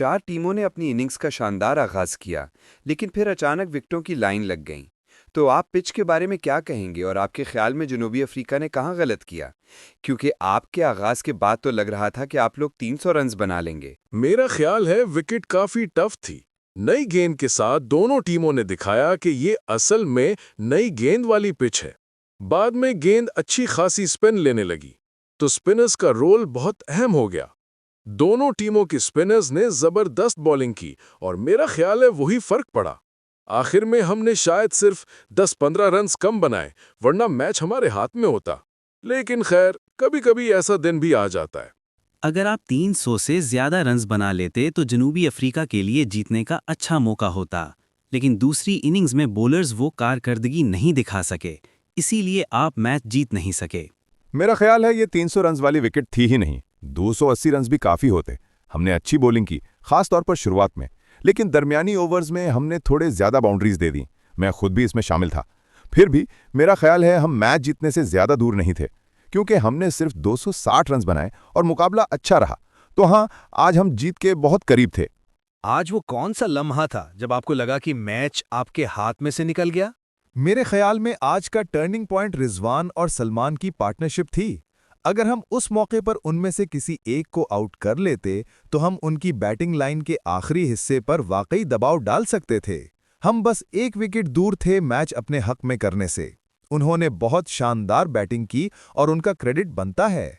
चार टीमों ने अपनी इनिंग्स का शानदार आगाज किया, लेकिन फिर अचानक विकेटों की लाइन लग गई। तो आप पिच के बारे में क्या कहेंगे और आपके ख्याल में जनूबी अफ्रीका ने कहाँ गलत किया? क्योंकि आपके आगाज के बाद तो लग रहा था कि आप लोग 300 रन्स बना लेंगे। मेरा ख्याल है विकेट काफी टफ थी। नई गेंद के साथ दोनों टीमों ने दिखाया कि ये असल में नई गेंद वाली पिच है। बाद में गेंद अच्छी खासी स्पिन लेने लगी, तो स्पिनर्स का रोल बहुत अहम हो गया। दोनों टीमों के स्पिनर्स ने जबरदस्त बॉलिंग की और मेरा ख्याल है वही फर्क पड़ा। आखिर में हमने शायद सिर्फ 10-15 रन्स कम बनाए, वरना मैच हमारे हाथ में होता। लेकिन खैर, कभी-कभी ऐसा दिन भी आ जाता है। अगर आप 300 से ज्यादा रन्स बना लेते तो जनूबी अफ्रीका के लिए जीतने का अच्छा मौका होता, लेकिन दूसरी इनिंग्स में बॉलर्स वो कारकर्दगी नहीं दिखा सके, इसीलिए आप मैच जीत नहीं सके। मेरा ख्याल है ये 300 रन्स वाली विकेट थी ही नहीं। 280 रन्स भी काफ़ी होते। हमने अच्छी बॉलिंग की, खास तौर पर शुरुआत में, लेकिन दरमियानी ओवर्स में हमने थोड़े ज़्यादा बाउंड्रीज दे दी। मैं खुद भी इसमें शामिल था। फिर भी मेरा ख्याल है हम मैच जीतने से ज़्यादा दूर नहीं थे, क्योंकि हमने सिर्फ 260 रन्स बनाए और मुकाबला अच्छा रहा। तो हाँ, आज हम जीत के बहुत करीब थे। आज वो कौन सा लम्हा था जब आपको लगा कि मैच आपके हाथ में से निकल गया? मेरे ख्याल में आज का टर्निंग पॉइंट रिजवान और सलमान की पार्टनरशिप थी। अगर हम उस मौके पर उनमें से किसी एक को आउट कर लेते तो हम उनकी बैटिंग लाइन के आखिरी हिस्से पर वाकई दबाव डाल सकते थे। हम बस एक विकेट दूर थे मैच अपने हक में करने से। उन्होंने बहुत शानदार बैटिंग की और उनका क्रेडिट बनता है।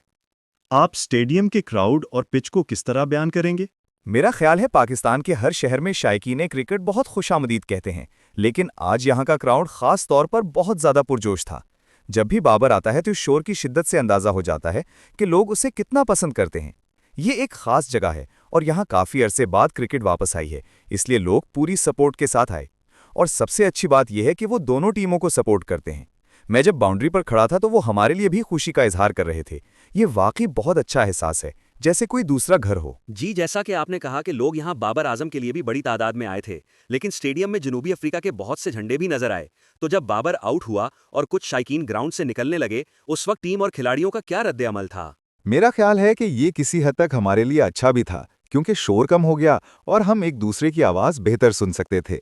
आप स्टेडियम के क्राउड और पिच को किस तरह बयान करेंगे? मेरा ख्याल है पाकिस्तान के हर शहर में शायकीन क्रिकेट बहुत खुशामदीद कहते हैं, लेकिन आज यहाँ का क्राउड खास तौर पर बहुत ज़्यादा पुरजोश था। जब भी बाबर आता है तो शोर की शिद्दत से अंदाज़ा हो जाता है कि लोग उसे कितना पसंद करते हैं। ये एक ख़ास जगह है और यहाँ काफ़ी अरसे बाद क्रिकेट वापस आई है, इसलिए लोग पूरी सपोर्ट के साथ आए। और सबसे अच्छी बात यह है कि वो दोनों टीमों को सपोर्ट करते हैं। मैं जब बाउंड्री पर खड़ा था तो वो हमारे लिए भी खुशी का इजहार कर रहे थे। ये वाकई बहुत अच्छा एहसास है, जैसे कोई दूसरा घर हो। जी, जैसा कि आपने कहा कि लोग यहाँ बाबर आजम के लिए भी बड़ी तादाद में आए थे, लेकिन स्टेडियम में जनूबी अफ्रीका के बहुत से झंडे भी नजर आए। तो जब बाबर आउट हुआ और कुछ शायकीन ग्राउंड से निकलने लगे, उस वक्त टीम और खिलाड़ियों का क्या रद्द-ए-अमल था? मेरा ख्याल है कि ये किसी हद तक हमारे लिए अच्छा भी था, क्योंकि शोर कम हो गया और हम एक दूसरे की आवाज़ बेहतर सुन सकते थे।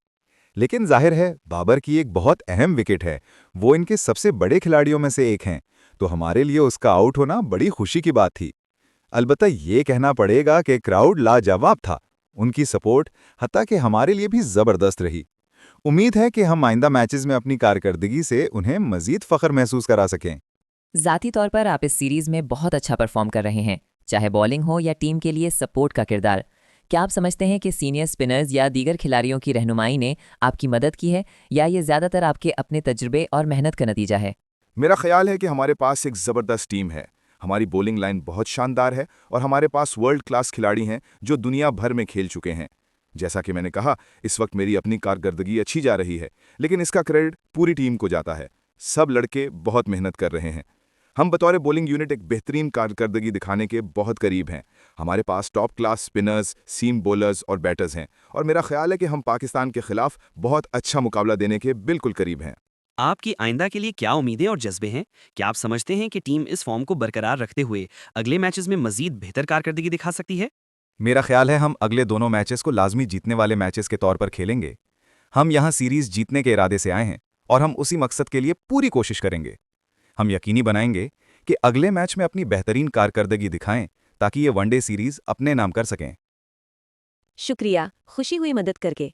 लेकिन जाहिर है बाबर की एक बहुत अहम विकेट है, वो इनके सबसे बड़े खिलाड़ियों में से एक हैं, तो हमारे लिए उसका आउट होना बड़ी खुशी की बात थी। अलबत्ता ये कहना पड़ेगा कि क्राउड लाजवाब था। उनकी सपोर्ट हत्ता कि हमारे लिए भी ज़बरदस्त रही। उम्मीद है कि हम आइंदा मैचेस में अपनी कारकर्दगी से उन्हें मज़ीद फ़ख्र महसूस करा सकें। ज़ाती तौर पर आप इस सीरीज़ में बहुत अच्छा परफॉर्म कर रहे हैं, चाहे बॉलिंग हो या टीम के लिए सपोर्ट का किरदार। क्या आप समझते हैं कि सीनियर स्पिनर्स या दीगर खिलाड़ियों की रहनुमाई ने आपकी मदद की है, या ये ज़्यादातर आपके अपने तजुर्बे और मेहनत का नतीजा है? मेरा ख्याल है कि हमारे पास एक ज़बरदस्त टीम है। हमारी बॉलिंग लाइन बहुत शानदार है और हमारे पास वर्ल्ड क्लास खिलाड़ी हैं जो दुनिया भर में खेल चुके हैं। जैसा कि मैंने कहा, इस वक्त मेरी अपनी कारकर्दगी अच्छी जा रही है, लेकिन इसका क्रेडिट पूरी टीम को जाता है। सब लड़के बहुत मेहनत कर रहे हैं। हम बतौर बॉलिंग यूनिट एक बेहतरीन कारकर्दगी दिखाने के बहुत करीब हैं। हमारे पास टॉप क्लास स्पिनर्स, सीम बॉलर्स और बैटर्स हैं, और मेरा ख्याल है कि हम पाकिस्तान के खिलाफ बहुत अच्छा मुकाबला देने के बिल्कुल करीब हैं। आपकी आइंदा के लिए क्या उम्मीदें और जज्बे हैं? क्या आप समझते हैं कि टीम इस फॉर्म को बरकरार रखते हुए अगले मैचेस में मजीद बेहतर कारकर्दगी दिखा सकती है? मेरा ख्याल है हम अगले दोनों मैचेस को लाजमी जीतने वाले मैचेस के तौर पर खेलेंगे। हम यहाँ सीरीज जीतने के इरादे से आए हैं और हम उसी मकसद के लिए पूरी कोशिश करेंगे। हम यकीनी बनाएंगे कि अगले मैच में अपनी बेहतरीन कारकर्दगी दिखाएं, ताकि ये वनडे सीरीज अपने नाम कर सकें। शुक्रिया, खुशी हुई मदद करके।